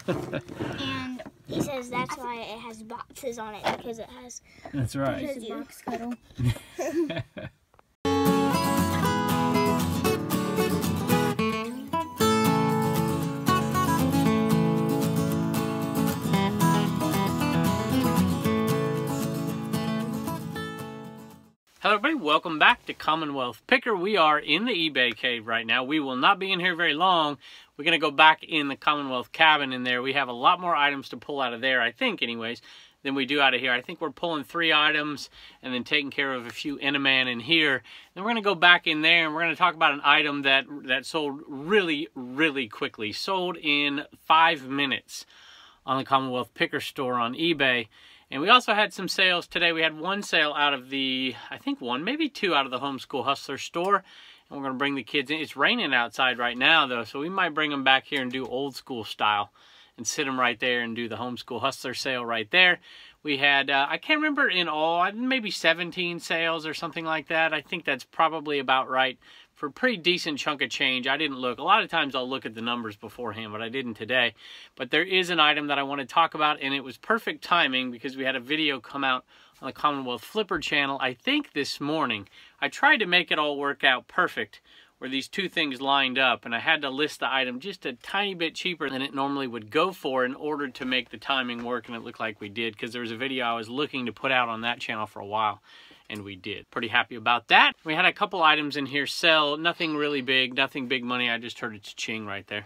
And he says that's why it has boxes on it, because it has... That's right. It's a box cuddle. Hello everybody, welcome back to Commonwealth Picker. We are in the eBay cave right now. We will not be in here very long. We're going to go back in the Commonwealth cabin in there. We have a lot more items to pull out of there, I think anyways, than we do out of here. I think we're pulling 3 items and then taking care of a few Eneman in here. Then we're going to go back in there and we're going to talk about an item that sold really, really quickly. Sold in 5 minutes on the Commonwealth Picker store on eBay. And we also had some sales today. We had 1 sale out of the, I think 1, maybe 2 out of the Homeschool Hustler store. And we're going to bring the kids in. It's raining outside right now, though, so we might bring them back here and do old school style and sit them right there and do the Homeschool Hustler sale right there. We had, I can't remember in all, maybe 17 sales or something like that. I think that's probably about right for a pretty decent chunk of change. I didn't look. A lot of times I'll look at the numbers beforehand, but I didn't today. But there is an item that I want to talk about, and it was perfect timing because we had a video come out on the Commonwealth Flipper channel, I think this morning. I tried to make it all work out perfect where these 2 things lined up, and I had to list the item just a tiny bit cheaper than it normally would go for in order to make the timing work, and it looked like we did because there was a video I was looking to put out on that channel for a while. And we did. Pretty happy about that. We had a couple items in here sell. Nothing really big, nothing big money. I just heard a cha-ching right there.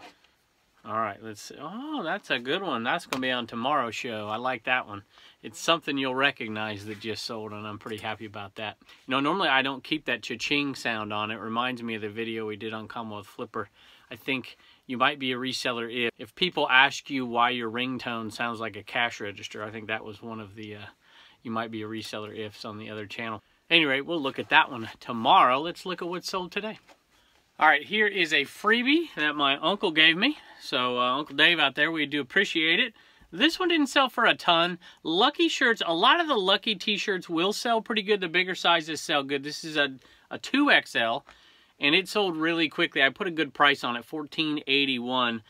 All right, let's see. Oh, that's a good one. That's going to be on tomorrow's show. I like that one. It's something you'll recognize that just sold, and I'm pretty happy about that. You know, normally I don't keep that cha-ching sound on. It reminds me of the video we did on Commonwealth Flipper. I think you might be a reseller if people ask you why your ringtone sounds like a cash register. I think that was one of the... you might be a reseller ifs on the other channel. Anyway, we'll look at that one tomorrow. Let's look at what's sold today. All right, here is a freebie that my uncle gave me. So Uncle Dave out there, we do appreciate it. This one didn't sell for a ton. Lucky shirts, a lot of the Lucky t-shirts will sell pretty good. The bigger sizes sell good. This is a 2XL, and it sold really quickly. I put a good price on it, $14.81.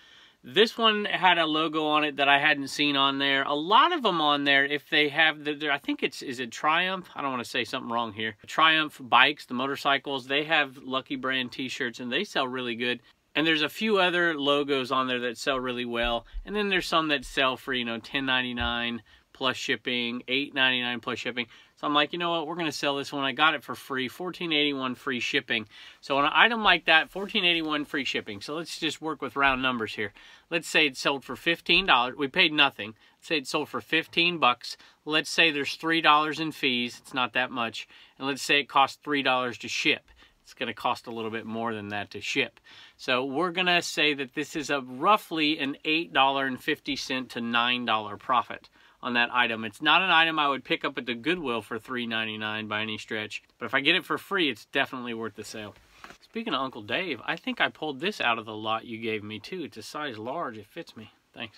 This one had a logo on it that I hadn't seen on there. A lot of them on there, if they have, I think is it Triumph? I don't want to say something wrong here. Triumph bikes, the motorcycles, they have Lucky brand t-shirts and they sell really good. And there's a few other logos on there that sell really well. And then there's some that sell for, you know, $10.99 plus shipping, $8.99 plus shipping. So I'm like, you know what, we're going to sell this one. I got it for free, $14.81 free shipping. So on an item like that, $14.81 free shipping. So let's just work with round numbers here. Let's say it sold for $15. We paid nothing. Let's say it sold for 15 bucks. Let's say there's $3 in fees. It's not that much. And let's say it costs $3 to ship. It's going to cost a little bit more than that to ship. So we're going to say that this is a roughly an $8.50 to $9 profit on that item. It's not an item I would pick up at the Goodwill for $3.99 by any stretch, but if I get it for free, it's definitely worth the sale. Speaking of Uncle Dave, I think I pulled this out of the lot you gave me too. It's a size large. It fits me. Thanks.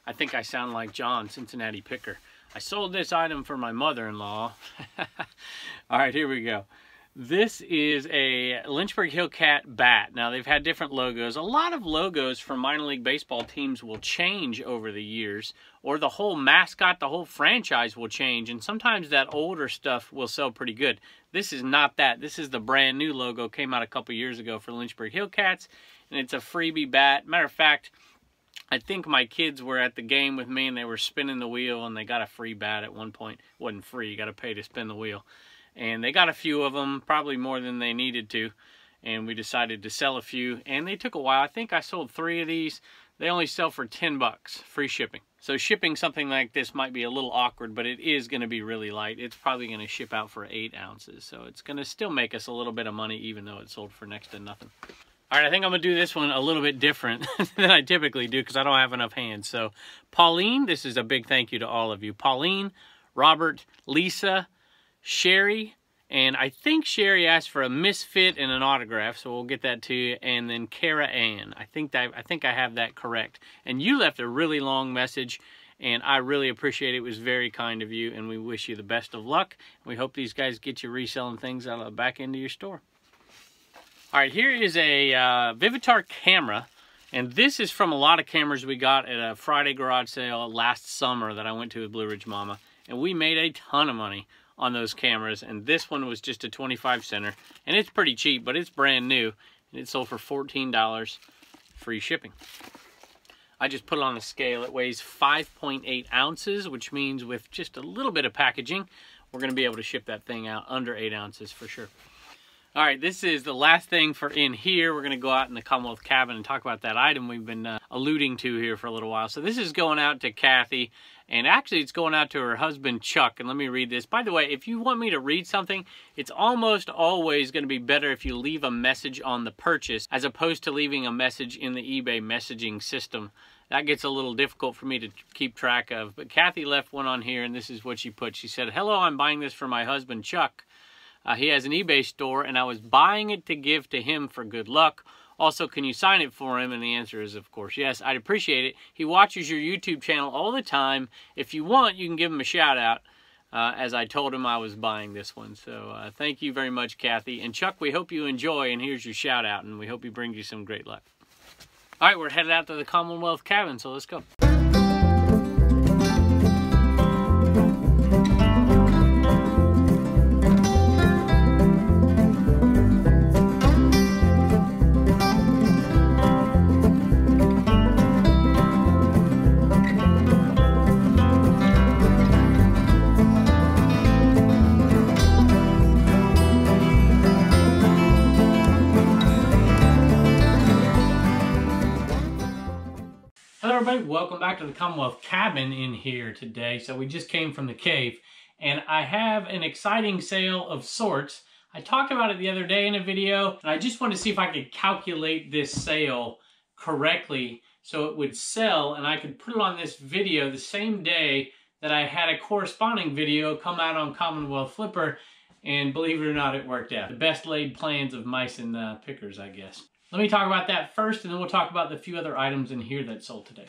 I think I sound like John, Cincinnati Picker. I sold this item for my mother-in-law. All right, here we go. This is a Lynchburg Hillcat bat. Now, they've had different logos. A lot of logos from minor league baseball teams will change over the years, or the whole mascot, the whole franchise will change, and sometimes that older stuff will sell pretty good. This is not that. This is the brand new logo, came out a couple years ago for Lynchburg Hillcats, and it's a freebie bat. Matter of fact, I think my kids were at the game with me, and they were spinning the wheel, and they got a free bat at one point. It wasn't free. You got to pay to spin the wheel. And they got a few of them, probably more than they needed to. And we decided to sell a few. And they took a while. I think I sold 3 of these. They only sell for 10 bucks, free shipping. So shipping something like this might be a little awkward, but it is going to be really light. It's probably going to ship out for 8 ounces. So it's going to still make us a little bit of money, even though it sold for next to nothing. All right, I think I'm going to do this one a little bit different than I typically do because I don't have enough hands. So Pauline, this is a big thank you to all of you. Pauline, Robert, Lisa, Sherry, and I think Sherry asked for a misfit and an autograph, so we'll get that to you. And then Kara Ann, I think I have that correct. And you left a really long message, and I really appreciate it. It was very kind of you, and we wish you the best of luck. We hope these guys get you reselling things out of the back end of your store. All right, here is a Vivitar camera. And this is from a lot of cameras we got at a Friday garage sale last summer that I went to with Blue Ridge Mama. And we made a ton of money on those cameras. And this one was just a 25 center. And it's pretty cheap, but it's brand new. And it sold for $14, free shipping. I just put it on the scale. It weighs 5.8 ounces, which means with just a little bit of packaging, we're going to be able to ship that thing out under 8 ounces for sure. All right, this is the last thing for in here. We're going to go out in the Commonwealth cabin and talk about that item we've been alluding to here for a little while. So this is going out to Kathy, and actually it's going out to her husband, Chuck. And let me read this. By the way, if you want me to read something, it's almost always going to be better if you leave a message on the purchase as opposed to leaving a message in the eBay messaging system. That gets a little difficult for me to keep track of. But Kathy left one on here, and this is what she put. She said, "Hello, I'm buying this for my husband, Chuck. He has an eBay store, and I was buying it to give to him for good luck. Also, can you sign it for him?" And the answer is, of course, yes. I'd appreciate it. He watches your YouTube channel all the time. If you want, you can give him a shout out, as I told him I was buying this one. So thank you very much, Kathy. And Chuck, we hope you enjoy, and here's your shout out, and we hope he brings you some great luck. All right, we're headed out to the Commonwealth cabin, so let's go. Welcome back to the Commonwealth cabin in here today. So we just came from the cave, and I have an exciting sale of sorts. I talked about it the other day in a video, and I just wanted to see if I could calculate this sale correctly so it would sell, and I could put it on this video the same day that I had a corresponding video come out on Commonwealth Flipper, and believe it or not, it worked out. The best laid plans of mice and pickers, I guess. Let me talk about that first, and then we'll talk about the few other items in here that sold today.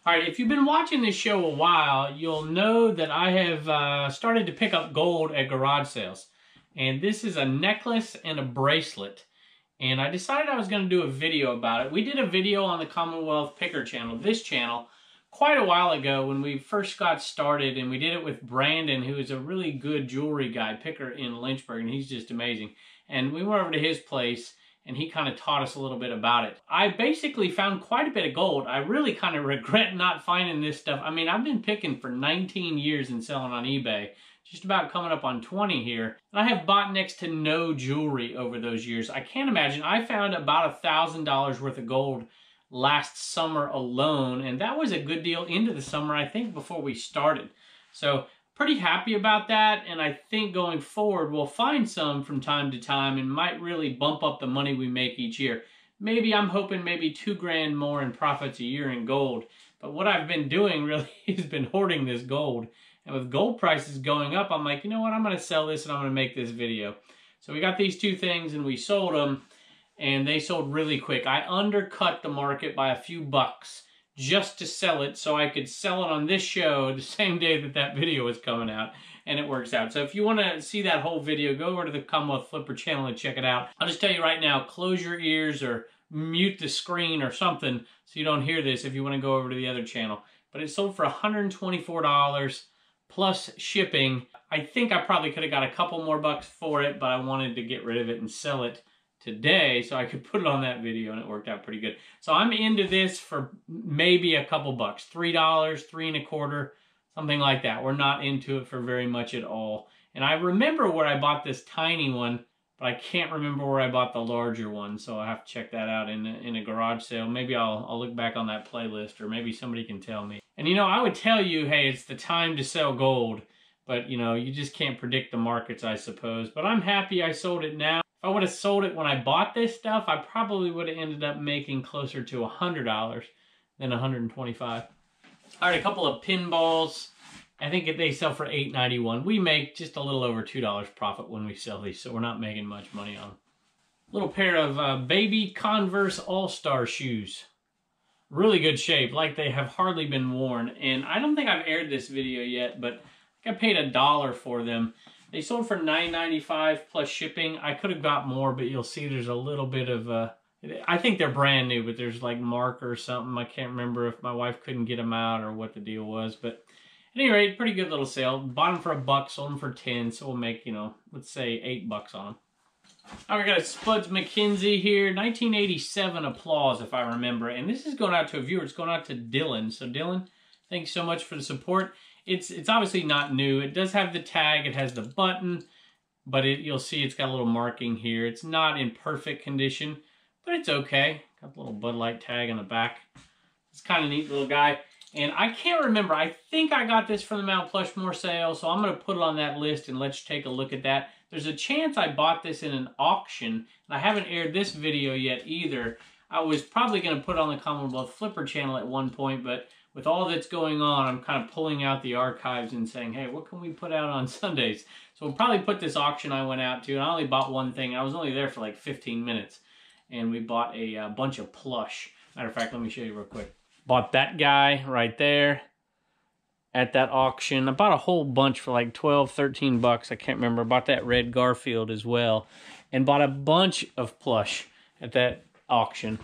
All right, if you've been watching this show a while, you'll know that I have started to pick up gold at garage sales. And this is a necklace and a bracelet. And I decided I was going to do a video about it. We did a video on the Commonwealth Picker channel, this channel, quite a while ago when we first got started. And we did it with Brandon, who is a really good jewelry guy, picker in Lynchburg, and he's just amazing. And we went over to his place, and he kind of taught us a little bit about it. I basically found quite a bit of gold. I really kind of regret not finding this stuff. I mean, I've been picking for 19 years and selling on eBay, just about coming up on 20 here. And I have bought next to no jewelry over those years. I can't imagine. I found about $1,000 worth of gold last summer alone, and that was a good deal into the summer, I think, before we started. So pretty happy about that, and I think going forward we'll find some from time to time and might really bump up the money we make each year. Maybe I'm hoping maybe $2 grand more in profits a year in gold. But what I've been doing really has been hoarding this gold. And with gold prices going up, I'm like, you know what, I'm going to sell this and I'm going to make this video. So we got these two things and we sold them, and they sold really quick. I undercut the market by a few bucks just to sell it so I could sell it on this show the same day that that video was coming out, and it works out. So if you want to see that whole video, go over to the Commonwealth Flipper channel and check it out. I'll just tell you right now, close your ears or mute the screen or something so you don't hear this if you want to go over to the other channel. But it sold for $124 plus shipping. I think I probably could have got a couple more bucks for it, but I wanted to get rid of it and sell it today so I could put it on that video, and it worked out pretty good. So I'm into this for maybe a couple bucks, $3, $3.25, something like that. We're not into it for very much at all. And I remember where I bought this tiny one, but I can't remember where I bought the larger one, so I'll have to check that out in a garage sale. Maybe I'll look back on that playlist, or maybe somebody can tell me. And you know, I would tell you, hey, it's the time to sell gold, but you know, you just can't predict the markets, I suppose. But I'm happy I sold it now. If I would have sold it when I bought this stuff, I probably would have ended up making closer to $100 than $125. All right, a couple of pinballs. I think they sell for $8.91. We make just a little over $2 profit when we sell these, so we're not making much money on them. Little pair of baby Converse All-Star shoes. Really good shape, like they have hardly been worn. And I don't think I've aired this video yet, but I paid $1 for them. They sold for $9.95 plus shipping. I could have got more, but you'll see there's a little bit of, I think they're brand new, but there's like marker or something. I can't remember if my wife couldn't get them out or what the deal was. But at any rate, pretty good little sale. Bought them for $1, sold them for 10, so we'll make, you know, let's say $8 on them. All right, we got a Spuds McKenzie here, 1987 Applause, if I remember. And this is going out to a viewer. It's going out to Dylan. So Dylan, thanks so much for the support. It's obviously not new. It does have the tag. It has the button, but you'll see it's got a little marking here. It's not in perfect condition, but it's okay. Got the little Bud Light tag on the back. It's kind of neat little guy. And I can't remember. I think I got this from the Mount Plushmore sale, so I'm going to put it on that list and let's take a look at that. There's a chance I bought this in an auction, and I haven't aired this video yet either. I was probably going to put it on the Commonwealth Flipper channel at one point, but with all that's going on, I'm kind of pulling out the archives and saying, hey, what can we put out on Sundays? So we'll probably put this auction I went out to, and I only bought one thing. I was only there for like 15 minutes, and we bought a bunch of plush. Matter of fact, let me show you real quick. Bought that guy right there at that auction. I bought a whole bunch for like 12, 13 bucks. I can't remember. I bought that red Garfield as well, and bought a bunch of plush at that auction.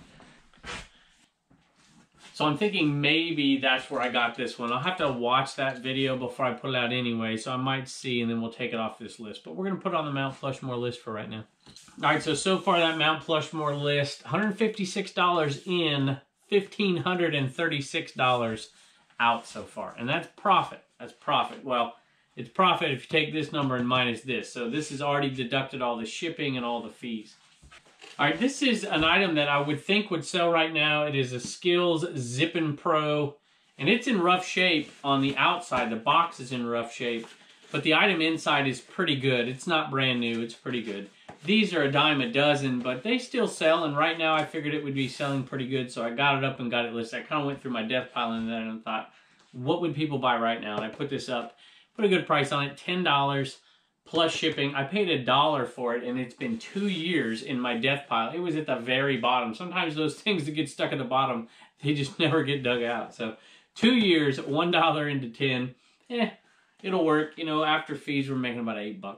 So I'm thinking maybe that's where I got this one. I'll have to watch that video before I put it out anyway, so I might see, and then we'll take it off this list. But we're going to put it on the Mount Plushmore list for right now. All right, so far that Mount Plushmore list, $156 in, $1,536 out so far. And that's profit. That's profit. Well, it's profit if you take this number and minus this. So this has already deducted all the shipping and all the fees. All right, this is an item that I would think would sell right now. It is a Skills Zippin' Pro, and it's in rough shape on the outside. The box is in rough shape, but the item inside is pretty good. It's not brand new. It's pretty good. These are a dime a dozen, but they still sell, and right now I figured it would be selling pretty good, so I got it up and got it listed. I kind of went through my death pile in there and thought, what would people buy right now? And I put this up, put a good price on it, $10 plus shipping. I paid $1 for it, and it's been 2 years in my death pile. It was at the very bottom. Sometimes those things that get stuck at the bottom, they just never get dug out. So 2 years, $1 into 10. It'll work. You know, after fees, we're making about $8.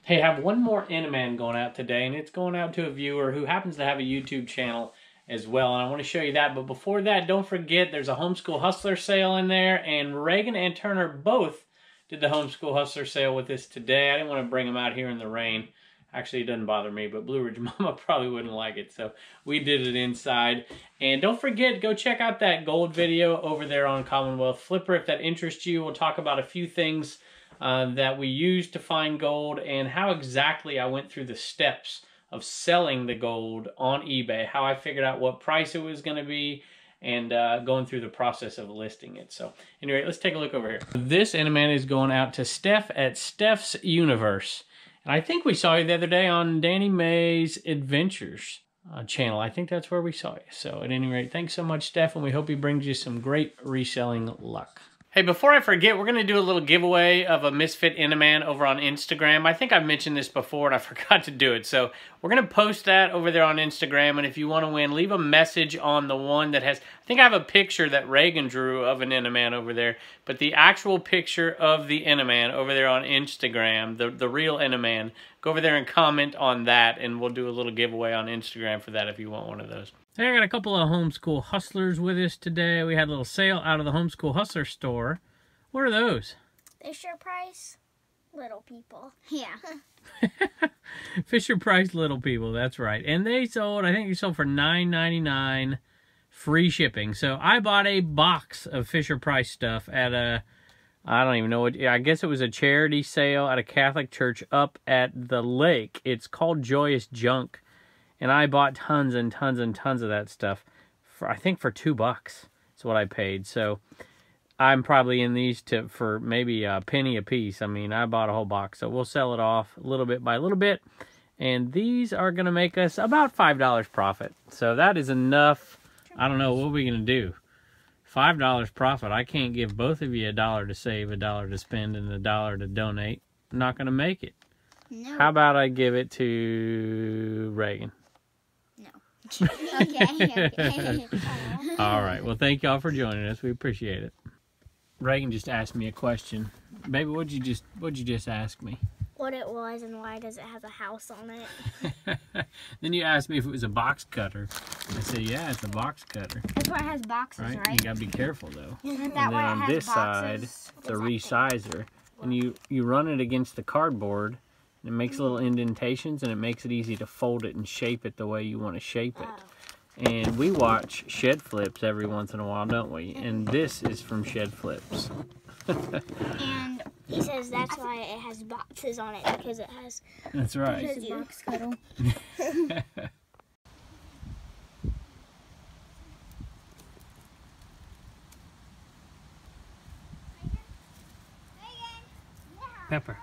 Hey, I have one more Eneman going out today, and it's going out to a viewer who happens to have a YouTube channel as well, and I want to show you that. But before that, don't forget there's a Homeschool Hustler sale in there, and Reagan and Turner both did the Homeschool Hustler sale with us today. I didn't want to bring them out here in the rain. Actually, it doesn't bother me, but Blue Ridge Mama probably wouldn't like it, so we did it inside. And don't forget, go check out that gold video over there on Commonwealth Flipper if that interests you. We'll talk about a few things that we used to find gold and how exactly I went through the steps of selling the gold on eBay, how I figured out what price it was going to be, and going through the process of listing it. So anyway, let's take a look over here. This Eneman is going out to Steph at Steph's Universe. And I think we saw you the other day on Danny May's Adventures channel. I think that's where we saw you. So at any rate, thanks so much, Steph, and we hope he brings you some great reselling luck. Hey, before I forget, we're going to do a little giveaway of a Misfit Eneman over on Instagram. I think I've mentioned this before and I forgot to do it. So we're going to post that over there on Instagram. And if you want to win, leave a message on the one that has... I think I have a picture that Reagan drew of an Eneman over there. But the actual picture of the Eneman over there on Instagram, the real Eneman, go over there and comment on that. And we'll do a little giveaway on Instagram for that if you want one of those. Hey, I got a couple of Homeschool Hustlers with us today. We had a little sale out of the Homeschool Hustler store. What are those? Fisher Price, Little People. Yeah. Fisher Price Little People, that's right. And they sold, I think they sold for $9.99 free shipping. So I bought a box of Fisher Price stuff at a, I don't even know what, I guess it was a charity sale at a Catholic church up at the lake. It's called Joyous Junk. And I bought tons and tons and tons of that stuff for, I think, for $2. That's what I paid. So I'm probably in these for maybe a penny a piece. I mean, I bought a whole box. So we'll sell it off little bit by little bit. And these are going to make us about $5 profit. So that is enough. I don't know, what are we going to do? $5 profit. I can't give both of you $1 to save, $1 to spend, and $1 to donate. I'm not going to make it. No. How about I give it to Reagan? Okay. All right. Well, thank y'all for joining us. We appreciate it. Reagan just asked me a question. Baby, what'd you just ask me? what it was and why does it have a house on it. Then you asked me if it was a box cutter. I said, yeah, it's a box cutter. That's why it has boxes, right? You gotta be careful though. Isn't And that then why it on has this side, boxes? it's a resizer. And you run it against the cardboard, and it makes little indentations, and it makes it easy to fold it and shape it the way you want to shape it. And we watch Shed Flips every once in a while, don't we? And this is from Shed Flips. And he says that's why it has boxes on it, because it has... That's right. It's a box cuddle. Pepper.